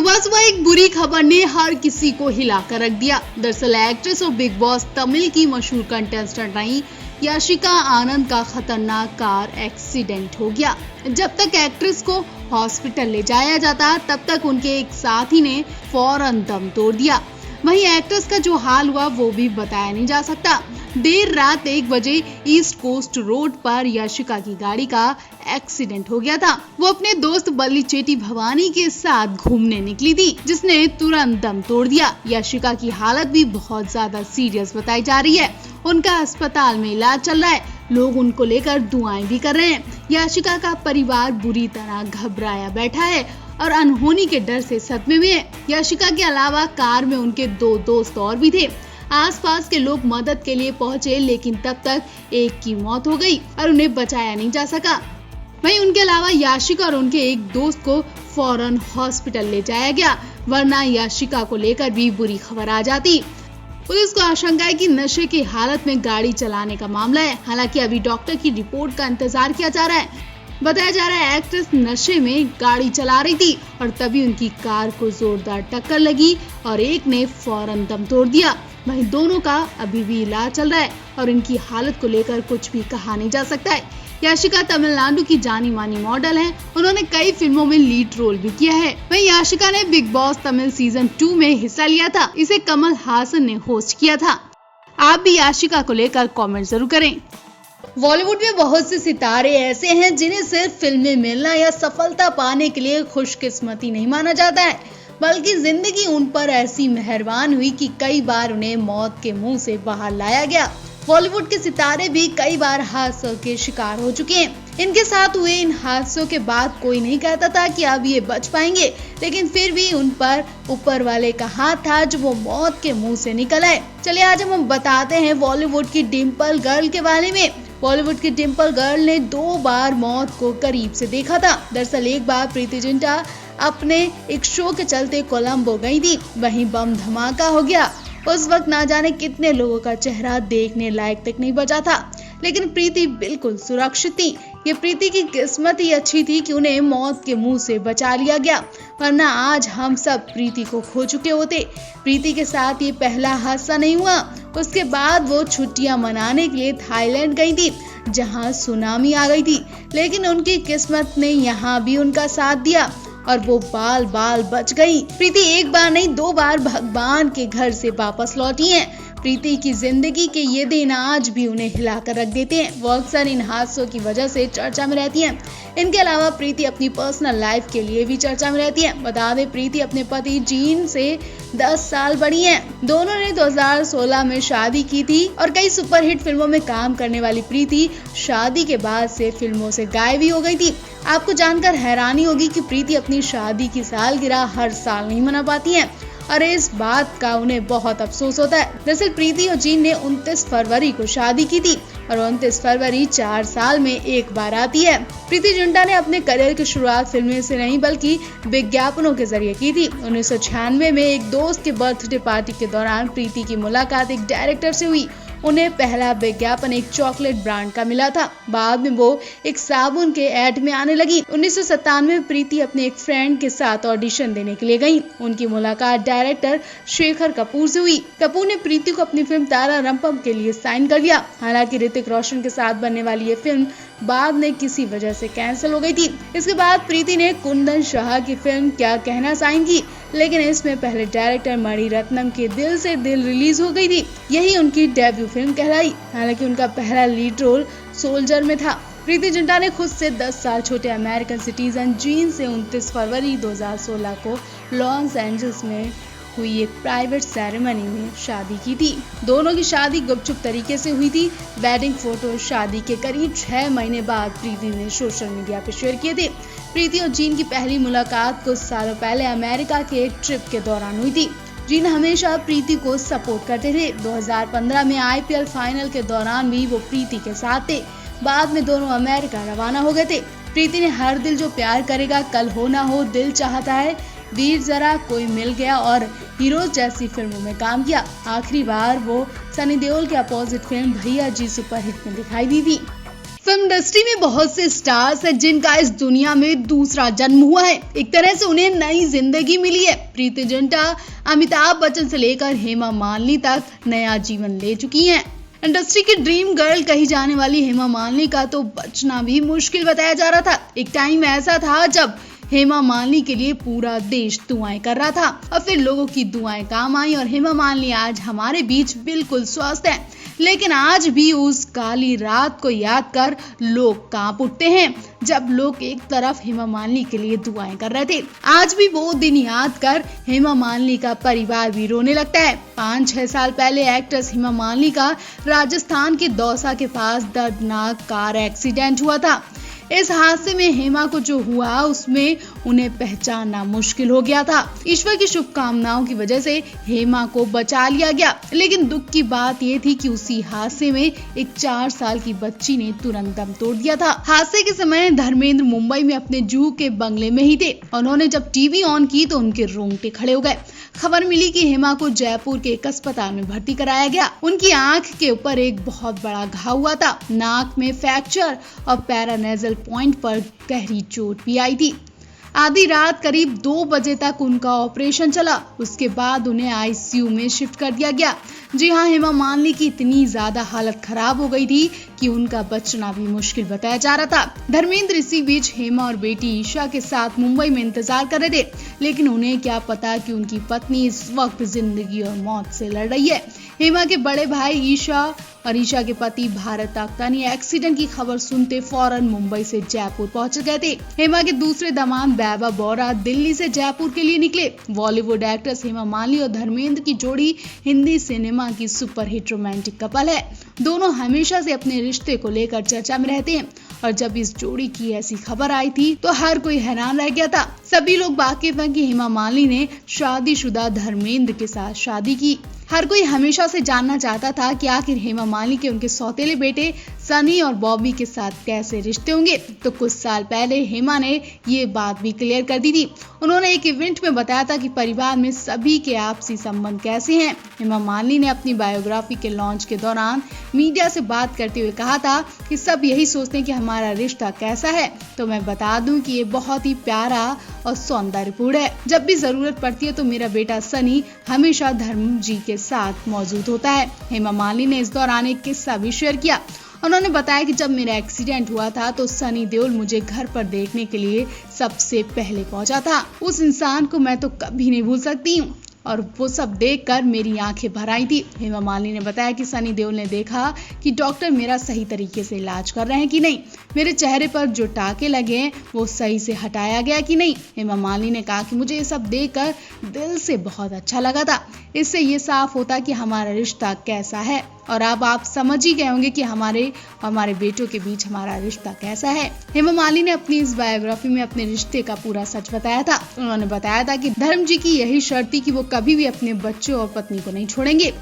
सुबह एक बुरी खबर ने हर किसी को हिलाकर रख दिया। दरअसल एक्ट्रेस और बिग बॉस तमिल की मशहूर कंटेस्टेंट रही याशिका आनंद का खतरनाक कार एक्सीडेंट हो गया। जब तक एक्ट्रेस को हॉस्पिटल ले जाया जाता तब तक उनके एक साथी ने फौरन दम तोड़ दिया। वहीं एक्ट्रेस का जो हाल हुआ वो भी बताया नहीं जा सकता। देर रात 1 बजे ईस्ट कोस्ट रोड पर याशिका की गाड़ी का एक्सीडेंट हो गया था। वो अपने दोस्त बल्ली चेटी भवानी के साथ घूमने निकली थी, जिसने तुरंत दम तोड़ दिया। याशिका की हालत भी बहुत ज्यादा सीरियस बताई जा रही है। उनका अस्पताल में इलाज चल रहा है। लोग उनको लेकर दुआएं भी कर रहे हैं। याशिका का परिवार बुरी तरह घबराया बैठा है और अनहोनी के डर से सदमे में है। याशिका के अलावा कार में उनके 2 दोस्त और भी थे। आसपास के लोग मदद के लिए पहुंचे, लेकिन तब तक एक की मौत हो गई और उन्हें बचाया नहीं जा सका। वहीं उनके अलावा याशिका और उनके एक दोस्त को फौरन हॉस्पिटल ले जाया गया, वरना याशिका को लेकर भी बुरी खबर आ जाती। पुलिस को आशंका है कि नशे की हालत में गाड़ी चलाने का मामला है। हालांकि अभी डॉक्टर की रिपोर्ट का इंतजार किया जा रहा है। बताया जा रहा है एक्ट्रेस नशे में गाड़ी चला रही थी और तभी उनकी कार को जोरदार टक्कर लगी और एक ने फौरन दम तोड़ दिया। वहीं दोनों का अभी भी इलाज चल रहा है और इनकी हालत को लेकर कुछ भी कहा नहीं जा सकता है। याशिका तमिलनाडु की जानी मानी मॉडल है। उन्होंने कई फिल्मों में लीड रोल भी किया है। वहीं याशिका ने बिग बॉस तमिल सीजन 2 में हिस्सा लिया था। इसे कमल हासन ने होस्ट किया था। आप भी याशिका को लेकर कमेंट जरूर करें। बॉलीवुड में बहुत से सितारे ऐसे हैं जिन्हें सिर्फ फिल्में मिलना या सफलता पाने के लिए खुशकिस्मती नहीं माना जाता है, बल्कि जिंदगी उन पर ऐसी मेहरबान हुई कि कई बार उन्हें मौत के मुंह से बाहर लाया गया। बॉलीवुड के सितारे भी कई बार हादसों के शिकार हो चुके हैं। इनके साथ हुए इन हादसों के बाद कोई नहीं कहता था कि अब ये बच पाएंगे, लेकिन फिर भी उन पर ऊपर वाले का हाथ था जो वो मौत के मुंह से निकल आए। चलिए आज हम बताते हैं बॉलीवुड की डिम्पल गर्ल के बारे में। बॉलीवुड की डिम्पल गर्ल ने 2 बार मौत को करीब से देखा था। दरअसल एक बार प्रीति जिंटा अपने एक शो के चलते कोलंबो गई थी, वहीं बम धमाका हो गया। उस वक्त ना जाने कितने लोगों का चेहरा देखने लायक तक नहीं बचा था, लेकिन प्रीति बिल्कुल सुरक्षित थी। ये प्रीति की किस्मत ही अच्छी थी कि उन्हें मौत के मुंह से बचा लिया गया, वरना आज हम सब प्रीति को खो चुके होते। प्रीति के साथ ये पहला हादसा नहीं हुआ। उसके बाद वो छुट्टियां मनाने के लिए थाईलैंड गई थी, जहां सुनामी आ गई थी, लेकिन उनकी किस्मत ने यहाँ भी उनका साथ दिया और वो बाल बाल बच गई। प्रीति एक बार नहीं 2 बार भगवान के घर से वापस लौटी हैं। प्रीति की जिंदगी के ये दिन आज भी उन्हें हिलाकर रख देते हैं। वो अक्सर इन हादसों की वजह से चर्चा में रहती हैं। इनके अलावा प्रीति अपनी पर्सनल लाइफ के लिए भी चर्चा में रहती हैं। बता दें प्रीति अपने पति जीन से 10 साल बड़ी हैं। दोनों ने 2016 में शादी की थी और कई सुपरहिट फिल्मों में काम करने वाली प्रीति शादी के बाद से फिल्मों से गायब ही हो गई थी। आपको जानकर हैरानी होगी कि प्रीति अपनी शादी की सालगिरह हर साल नहीं मना पाती हैं और इस बात का उन्हें बहुत अफसोस होता है। दरअसल प्रीति और जीन ने 29 फरवरी को शादी की थी और 29 फरवरी 4 साल में एक बार आती है। प्रीति जिंटा ने अपने करियर की शुरुआत फिल्में से नहीं बल्कि विज्ञापनों के जरिए की थी। 1996 में एक दोस्त के बर्थडे पार्टी के दौरान प्रीति की मुलाकात एक डायरेक्टर से हुई। उन्हें पहला विज्ञापन एक चॉकलेट ब्रांड का मिला था। बाद में वो एक साबुन के ऐड में आने लगी। 1997 में प्रीति अपने एक फ्रेंड के साथ ऑडिशन देने के लिए गई। उनकी मुलाकात डायरेक्टर शेखर कपूर से हुई। कपूर ने प्रीति को अपनी फिल्म तारा रंपम के लिए साइन कर लिया। हालांकि ऋतिक रोशन के साथ बनने वाली ये फिल्म बाद में किसी वजह से कैंसिल हो गई थी। इसके बाद प्रीति ने कुंदन शाह की फिल्म क्या कहना साइन की, लेकिन इसमें पहले डायरेक्टर मणि रत्नम के दिल से दिल रिलीज हो गई थी। यही उनकी डेब्यू फिल्म कहलाई। हालांकि उनका पहला लीड रोल सोल्जर में था। प्रीति जिंटा ने खुद से 10 साल छोटे अमेरिकन सिटीजन जीन से 29 फरवरी 2016 को लॉस एंजल्स में हुई एक प्राइवेट सेरेमनी में शादी की थी। दोनों की शादी गुपचुप तरीके से हुई थी। वेडिंग फोटो शादी के करीब 6 महीने बाद प्रीति ने सोशल मीडिया पर शेयर किए थे। प्रीति और जीन की पहली मुलाकात कुछ सालों पहले अमेरिका के एक ट्रिप के दौरान हुई थी। जीन हमेशा प्रीति को सपोर्ट करते थे। 2015 में IPL फाइनल के दौरान भी वो प्रीति के साथ थे। बाद में दोनों अमेरिका रवाना हो गए थे। प्रीति ने हर दिल जो प्यार करेगा कल हो ना हो, दिल चाहता है, वीर जरा, कोई मिल गया और हीरोज जैसी फिल्मों में काम किया। आखिरी बार वो सनी देओल के अपोजिट फिल्म भैया जी सुपरहिट में दिखाई दी थी। फिल्म इंडस्ट्री में बहुत से स्टार्स हैं जिनका इस दुनिया में दूसरा जन्म हुआ है। एक तरह से उन्हें नई जिंदगी मिली है। प्रीति जिंटा अमिताभ बच्चन से लेकर हेमा मालिनी तक नया जीवन ले चुकी हैं। इंडस्ट्री की ड्रीम गर्ल कही जाने वाली हेमा मालिनी का तो बचना भी मुश्किल बताया जा रहा था। एक टाइम ऐसा था जब हेमा मालिनी के लिए पूरा देश दुआएं कर रहा था और फिर लोगों की दुआएं काम आई और हेमा मालिनी आज हमारे बीच बिल्कुल स्वस्थ है। लेकिन आज भी उस काली रात को याद कर लोग कांप उठते हैं जब लोग एक तरफ हेमा मालिनी के लिए दुआएं कर रहे थे। आज भी वो दिन याद कर हेमा मालिनी का परिवार भी रोने लगता है। 5-6 साल पहले एक्ट्रेस हेमा मालिनी का राजस्थान के दौसा के पास दर्दनाक कार एक्सीडेंट हुआ था। इस हादसे में हेमा को जो हुआ उसमें उन्हें पहचानना मुश्किल हो गया था। ईश्वर की शुभकामनाओं की वजह से हेमा को बचा लिया गया, लेकिन दुख की बात ये थी कि उसी हादसे में एक 4 साल की बच्ची ने तुरंत दम तोड़ दिया था। हादसे के समय धर्मेंद्र मुंबई में अपने जूहू के बंगले में ही थे। उन्होंने जब टीवी ऑन की तो उनके रोंगटे खड़े हो गए। खबर मिली कि हेमा को जयपुर के एक अस्पताल में भर्ती कराया गया। उनकी आंख के ऊपर एक बहुत बड़ा घाव हुआ था, नाक में फ्रैक्चर और पैरानेजल पॉइंट पर गहरी चोट भी आई थी। आधी रात करीब 2 बजे तक उनका ऑपरेशन चला। उसके बाद उन्हें आईसीयू में शिफ्ट कर दिया गया। जी हाँ, हेमा मालिनी की इतनी ज्यादा हालत खराब हो गई थी कि उनका बचना भी मुश्किल बताया जा रहा था। धर्मेंद्र इसी बीच हेमा और बेटी ईशा के साथ मुंबई में इंतजार कर रहे थे, लेकिन उन्हें क्या पता कि उनकी पत्नी इस वक्त जिंदगी और मौत से लड़ रही है। हेमा के बड़े भाई ईशा और ईशा के पति भारत अख्तानी एक्सीडेंट की खबर सुनते फौरन मुंबई से जयपुर पहुंच गए थे। हेमा के दूसरे दामाद वैभव बोरा दिल्ली से जयपुर के लिए निकले। बॉलीवुड एक्ट्रेस हेमा मालिनी और धर्मेंद्र की जोड़ी हिंदी सिनेमा की सुपरहिट रोमांटिक कपल है। दोनों हमेशा से अपने रिश्ते को लेकर चर्चा में रहते हैं और जब इस जोड़ी की ऐसी खबर आई थी तो हर कोई हैरान रह गया था। सभी लोग वाकिफ हैं कि हेमा मालिनी ने शादीशुदा धर्मेंद्र के साथ शादी की। हर कोई हमेशा से जानना चाहता था कि आखिर हेमा मालिनी के उनके सौतेले बेटे सनी और बॉबी के साथ कैसे रिश्ते होंगे। तो कुछ साल पहले हेमा ने ये बात भी क्लियर कर दी थी। उन्होंने एक इवेंट में बताया था कि परिवार में सभी के आपसी संबंध कैसे हैं। हेमा मालिनी ने अपनी बायोग्राफी के लॉन्च के दौरान मीडिया से बात करते हुए कहा था कि सब यही सोचते हैं कि हमारा रिश्ता कैसा है, तो मैं बता दूं कि ये बहुत ही प्यारा और सौंदर्यपूर्ण है। जब भी जरूरत पड़ती है तो मेरा बेटा सनी हमेशा धर्म जी के साथ मौजूद होता है। हेमा मालिनी ने इस दौरान एक किस्सा भी शेयर किया। उन्होंने बताया कि जब मेरा एक्सीडेंट हुआ था तो सनी देओल मुझे घर पर देखने के लिए सबसे पहले पहुंचा था। उस इंसान को मैं तो कभी नहीं भूल सकती हूँ और वो सब देखकर मेरी आंखें भर आई थी। हेमा मालिनी ने बताया कि सनी देओल ने देखा कि डॉक्टर मेरा सही तरीके से इलाज कर रहे हैं कि नहीं, मेरे चेहरे पर जो टाके लगे हैं वो सही से हटाया गया कि नहीं। हेमा मालिनी ने कहा कि मुझे ये सब देखकर दिल से बहुत अच्छा लगा था। इससे ये साफ होता कि हमारा रिश्ता कैसा है और अब आप समझ ही गए होंगे कि हमारे बेटों के बीच हमारा रिश्ता कैसा है। हेमा मालिनी ने अपनी इस बायोग्राफी में अपने रिश्ते का पूरा सच बताया था। उन्होंने बताया था कि धर्म जी की यही शर्त थी कि वो कभी भी अपने बच्चों और पत्नी को नहीं छोड़ेंगे।